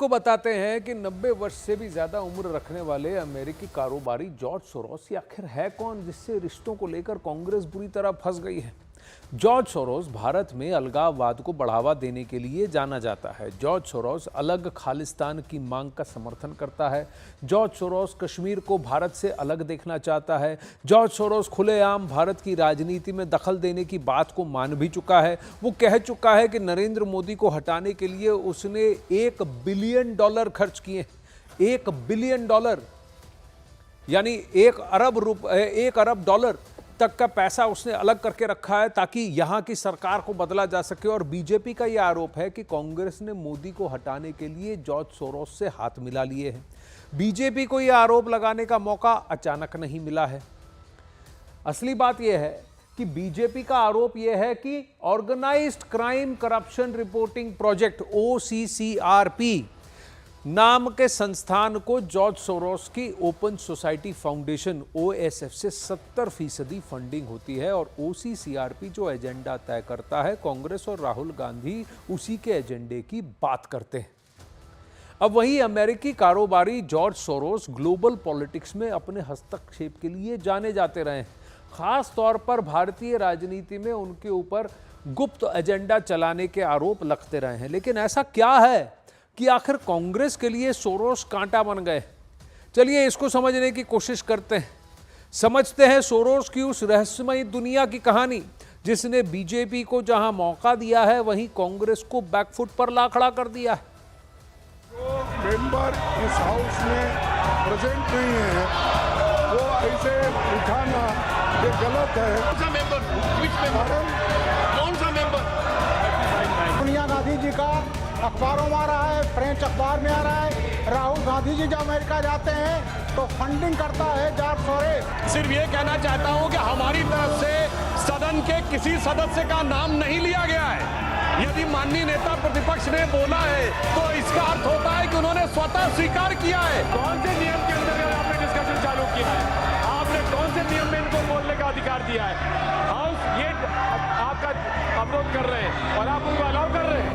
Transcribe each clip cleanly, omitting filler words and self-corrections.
आपको बताते हैं कि 90 वर्ष से भी ज्यादा उम्र रखने वाले अमेरिकी कारोबारी जॉर्ज सोरोस ये आखिर है कौन, जिससे रिश्तों को लेकर कांग्रेस बुरी तरह फंस गई है। जॉर्ज सोरोस भारत में अलगाववाद को बढ़ावा देने के लिए जाना जाता है। जॉर्ज सोरोस अलग खालिस्तान की मांग का समर्थन करता है। जॉर्ज सोरोस कश्मीर को भारत से अलग देखना चाहता है। जॉर्ज सोरोस खुलेआम भारत की राजनीति में दखल देने की बात को मान भी चुका है। वो कह चुका है कि नरेंद्र मोदी को हटाने के लिए उसने $1 बिलियन खर्च किए। $1 बिलियन यानी $1 अरब तक का पैसा उसने अलग करके रखा है ताकि यहां की सरकार को बदला जा सके। और बीजेपी का यह आरोप है कि कांग्रेस ने मोदी को हटाने के लिए जॉर्ज सोरोस से हाथ मिला लिए हैं। बीजेपी को यह आरोप लगाने का मौका अचानक नहीं मिला है। असली बात यह है कि बीजेपी का आरोप यह है कि organised crime corruption reporting project OCCRP नाम के संस्थान को जॉर्ज सोरोस की ओपन सोसाइटी फाउंडेशन OSF से 70% फंडिंग होती है। और OCCRP जो एजेंडा तय करता है, कांग्रेस और राहुल गांधी उसी के एजेंडे की बात करते हैं। अब वही अमेरिकी कारोबारी जॉर्ज सोरोस ग्लोबल पॉलिटिक्स में अपने हस्तक्षेप के लिए जाने जाते रहे हैं। खास तौर पर भारतीय राजनीति में उनके ऊपर गुप्त एजेंडा चलाने के आरोप लगते रहे हैं। लेकिन ऐसा क्या है कि आखिर कांग्रेस के लिए सोरोस कांटा बन गए? चलिए इसको समझने की कोशिश करते हैं। समझते हैं सोरोस की उस रहस्यमयी दुनिया की कहानी जिसने बीजेपी को जहां मौका दिया है वहीं कांग्रेस को बैकफुट पर ला खड़ा कर दिया है। जो मेंबर इस हाउस में प्रेजेंट नहीं है वो ऐसे उठाना ये गलत है। कौन सा मेंबर? कौन सा मेंबर? सोनिया गांधी जी का अखबारों में आ रहा है, फ्रेंच अखबार में आ रहा है। राहुल गांधी जी जब अमेरिका जाते हैं तो फंडिंग करता है जॉर्ज सोरोस। सिर्फ ये कहना चाहता हूं कि हमारी तरफ से सदन के किसी सदस्य का नाम नहीं लिया गया है। यदि माननीय नेता प्रतिपक्ष ने बोला है तो इसका अर्थ होता है कि उन्होंने स्वतः स्वीकार किया है। कौन से नियम के अंतर्गत आपने डिस्कशन चालू किया है? आपने कौन से नियम में इनको बोलने का अधिकार दिया है? हाउस ये आपका अवरोध कर रहे हैं और आप उनको अलाउ कर रहे हैं।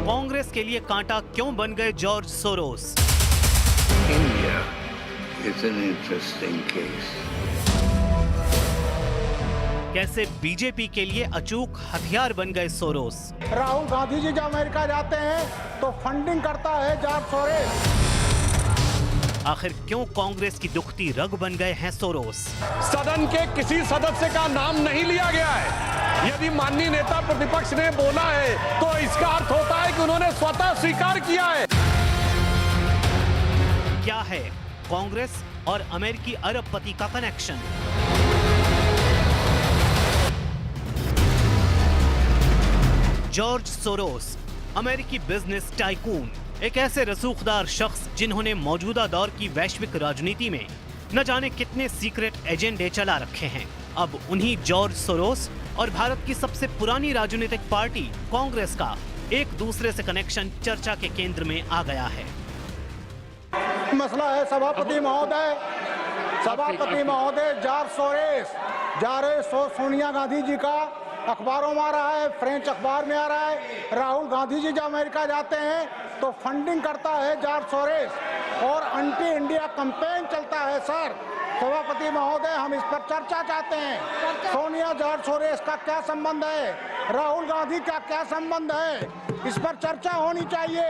कांग्रेस के लिए कांटा क्यों बन गए George Soros? India is an interesting case. कैसे बीजेपी के लिए अचूक हथियार बन गए सोरोस? राहुल गांधी जी जब अमेरिका जाते हैं तो फंडिंग करता है जॉर्ज सोरोस। आखिर क्यों कांग्रेस की दुखती रग बन गए हैं सोरोस? सदन के किसी सदस्य का नाम नहीं लिया गया है। यदि माननीय नेता प्रतिपक्ष ने बोला है तो इसका अर्थ होता है कि उन्होंने स्वतः स्वीकार किया है। क्या है कांग्रेस और अमेरिकी अरबपति का कनेक्शन? जॉर्ज सोरोस, अमेरिकी बिजनेस टाइकून, एक ऐसे रसूखदार शख्स जिन्होंने मौजूदा दौर की वैश्विक राजनीति में न जाने कितने सीक्रेट एजेंडे चला रखे हैं। अब उन्हीं जॉर्ज सोरोस और भारत की सबसे पुरानी राजनीतिक पार्टी कांग्रेस का एक दूसरे से कनेक्शन चर्चा के केंद्र में आ गया है। मसला है सभापति महोदय जॉर्ज सोनिया गांधी जी का अखबारों में आ रहा है, फ्रेंच अखबार में आ रहा है। राहुल गांधी जी जब अमेरिका जाते हैं तो फंडिंग करता है जॉर्ज सोरोस और एंटी इंडिया कैंपेन चलता है। सर सभापति महोदय, हम इस पर चर्चा चाहते हैं। सोनिया जॉर्ज सोरोस का क्या संबंध है, राहुल गांधी का क्या संबंध है, इस पर चर्चा होनी चाहिए।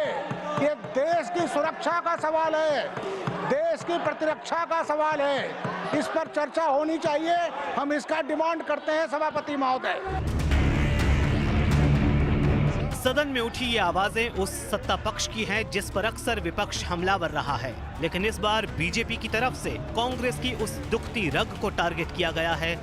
ये देश की सुरक्षा का सवाल है, देश की प्रतिरक्षा का सवाल है, इस पर चर्चा होनी चाहिए। हम इसका डिमांड करते हैं सभापति महोदय। सदन में उठी ये आवाजें उस सत्ता पक्ष की हैं जिस पर अक्सर विपक्ष हमलावर रहा है। लेकिन इस बार बीजेपी की तरफ से कांग्रेस की उस दुखती रग को टारगेट किया गया है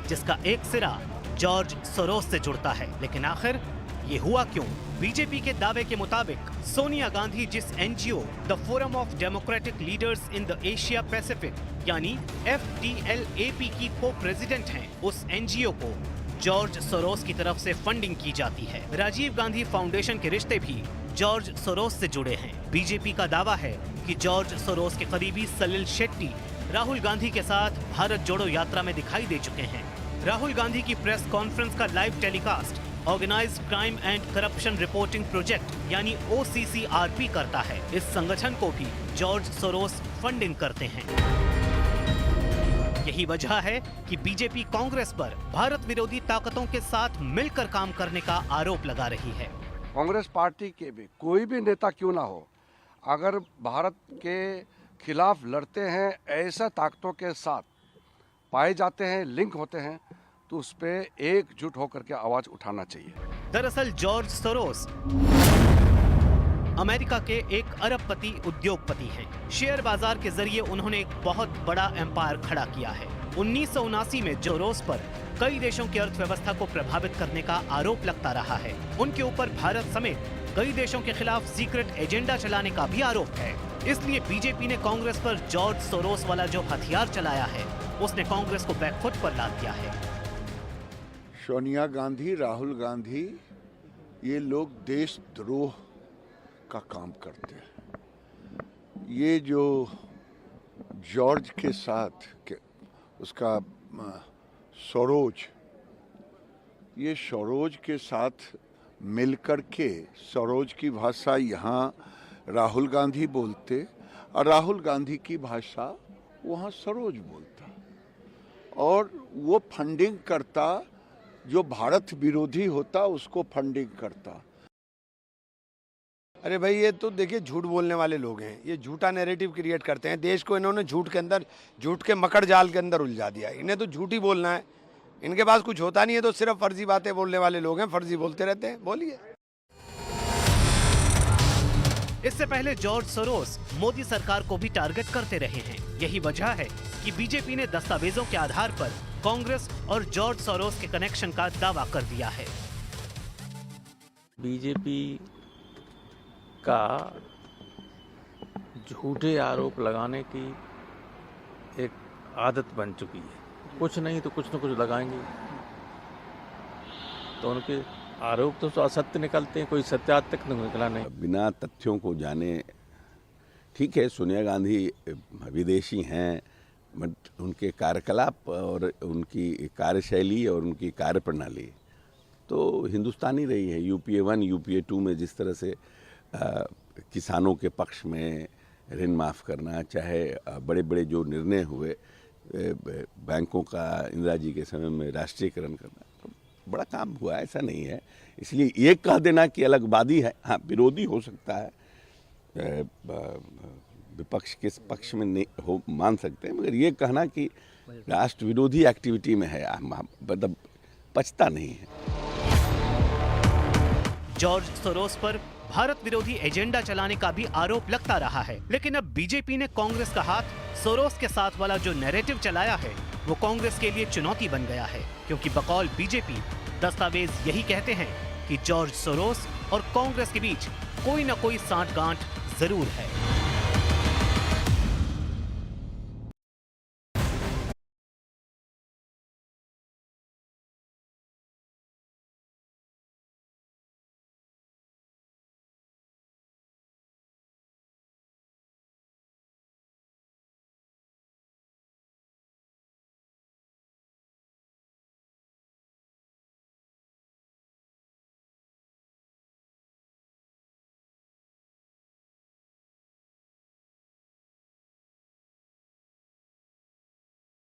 जिसका एक सिरा जॉर्ज सोरोस से जुड़ता है। लेकिन आखिर ये हुआ क्यों? बीजेपी के दावे के मुताबिक सोनिया गांधी जिस NGO the forum of democratic leaders in the Asia Pacific यानी FDLAP की को प्रेसिडेंट हैं, उस NGO को जॉर्ज सोरोस की तरफ से फंडिंग की जाती है। राजीव गांधी फाउंडेशन के रिश्ते भी जॉर्ज सोरोस से जुड़े हैं। बीजेपी का दावा है कि जॉर्ज सोरोस के करीबी सलिल शेट्टी राहुल गांधी के साथ भारत जोड़ो यात्रा में दिखाई दे चुके हैं। राहुल गांधी की प्रेस कॉन्फ्रेंस का live telecast organised crime and corruption reporting project यानी OCCRP करता है। इस संगठन को भी जॉर्ज सोरोस फंडिंग करते हैं। यही वजह है कि बीजेपी कांग्रेस पर भारत विरोधी ताकतों के साथ मिलकर काम करने का आरोप लगा रही है। कांग्रेस पार्टी के भी कोई भी नेता क्यों ना हो, अगर भारत के खिलाफ लड़ते हैं, ऐसा ताकतों के साथ पाए जाते हैं, लिंक होते हैं, तो उस पे एकजुट होकर के आवाज उठाना चाहिए। दरअसल जॉर्ज सोरोस अमेरिका के एक अरबपति उद्योगपति हैं। शेयर बाजार के जरिए उन्होंने एक बहुत बड़ा एम्पायर खड़ा किया है। 1979 में सोरोस पर कई देशों की अर्थव्यवस्था को प्रभावित करने का आरोप लगता रहा है। उनके ऊपर भारत समेत कई देशों के खिलाफ सीक्रेट एजेंडा चलाने का भी आरोप है। इसलिए बीजेपी ने कांग्रेस पर जॉर्ज सोरोस वाला जो हथियार चलाया है, उसने कांग्रेस को बैकफुट पर लाद दिया है। सोनिया गांधी, राहुल गांधी, ये लोग देशद्रोह का काम करते हैं। ये जो जॉर्ज के साथ उसका सोरोज, ये सोरोज के साथ मिलकर के सोरोज की भाषा यहाँ राहुल गांधी बोलते और राहुल गांधी की भाषा वहाँ सरोज बोलता और वो फंडिंग करता, जो भारत विरोधी होता उसको फंडिंग करता। अरे भाई, ये तो देखिए झूठ बोलने वाले लोग हैं। ये झूठा नैरेटिव क्रिएट करते हैं। देश को इन्होंने झूठ के अंदर, झूठ के मकड़ जाल के अंदर उलझा दिया। इन्हें तो झूठ ही बोलना है, इनके पास कुछ होता नहीं है, तो सिर्फ फर्जी बातें बोलने वाले लोग हैं, फर्जी बोलते रहते हैं। बोलिए। इससे पहले जॉर्ज सोरोस मोदी सरकार को भी टारगेट करते रहे हैं। यही वजह है कि बीजेपी ने दस्तावेजों के आधार पर कांग्रेस और जॉर्ज सोरोस के कनेक्शन का दावा कर दिया है। बीजेपी का झूठे आरोप लगाने की एक आदत बन चुकी है। कुछ नहीं तो कुछ न कुछ लगाएंगे, तो उनके आरोप तो असत्य निकलते हैं, कोई सत्य आज तक निकला नहीं। बिना तथ्यों को जाने, ठीक है सोनिया गांधी विदेशी हैं, बट उनके कार्यकलाप और उनकी कार्यशैली और उनकी कार्यप्रणाली तो हिंदुस्तानी रही है। UPA 1, UPA 2 में जिस तरह से किसानों के पक्ष में ऋण माफ़ करना, चाहे बड़े बड़े जो निर्णय हुए बैंकों का इंदिरा जी के समय में राष्ट्रीयकरण करना, तो बड़ा काम हुआ, ऐसा नहीं है। इसलिए ये कह देना कि अलगवादी है, हाँ विरोधी हो सकता है, विपक्ष के पक्ष में नहीं हो मान सकते हैं, मगर ये कहना कि राष्ट्र विरोधी एक्टिविटी में है, मतलब पचता नहीं है। जॉर्ज सोरोस पर भारत विरोधी एजेंडा चलाने का भी आरोप लगता रहा है, लेकिन अब बीजेपी ने कांग्रेस का हाथ सोरोस के साथ वाला जो नैरेटिव चलाया है, वो कांग्रेस के लिए चुनौती बन गया है, क्योंकि बकौल बीजेपी दस्तावेज यही कहते हैं कि जॉर्ज सोरोस और कांग्रेस के बीच कोई न कोई सांठगांठ जरूर है।